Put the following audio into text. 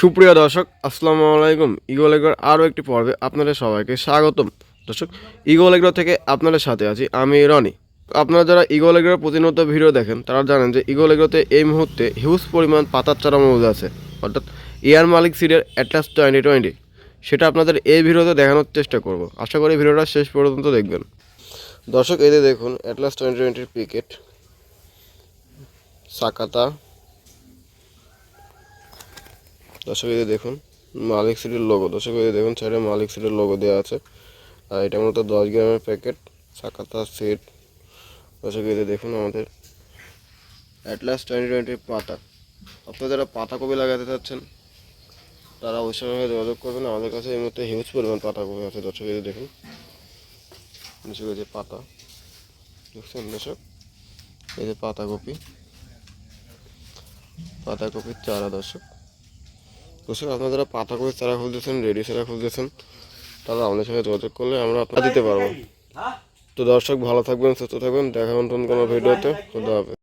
সুপ্রিয় দর্শক, আসসালামু আলাইকুম। ইগল এগ্রোর আরও একটি পর্বে আপনাদের সবাইকে স্বাগতম। দর্শক, ইগল এগ্রো থেকে আপনাদের সাথে আছি আমি রনি। আপনারা যারা ইগল এগ্রোর প্রতিনিয়ত ভিডিও দেখেন তারা জানেন যে ইগল এগ্রোতে এই মুহূর্তে হিউজ পরিমাণ পাতার চারা মজুদ আছে, অর্থাৎ এয়ার মালিক সিডের অ্যাটলাস 2020। সেটা আপনাদের এই ভিডিওতে দেখানোর চেষ্টা করব। আশা করি ভিডিওটা শেষ পর্যন্ত দেখবেন। দর্শক, এই যে দেখুন অ্যাটলাস 2020 প্যাকেট, সাকাতা। দর্শক, এই যে দেখুন মালিক সিডের লোগো। দর্শক, এই যে দেখুন সাইডে মালিক সিডের লোগো দেওয়া আছে। আর এটা মূলত 10 গ্রামের প্যাকেট সাকাতা সিড। দর্শক, এই যে দেখুন আমাদের অ্যাটলাস 2020 পাতা। আপনারা যারা পাতাকপি লাগাতে চাচ্ছেন তারা অবশ্যই আমাকে যোগাযোগ করবেন। আমাদের কাছে এই মুহূর্তে হিউজ পরিমাণ পাতাকপি আছে। দর্শক, এই যে দেখুন দর্শক, এই যে পাতা দেখছেন। দর্শক, এই যে পাতাকপির চারা। দর্শক, আপনারা যারা পাতাকপির চারা খুঁজতেছেন, রেডি চারা খুঁজতেছেন, তারা আমাদের সাথে যোগাযোগ করলে আমরা আপনারা দিতে পারবো। তো দর্শক, ভালো থাকবেন, সুস্থ থাকবেন। দেখা নতুন কোনো ভিডিওতে। খুদা হাফেজ।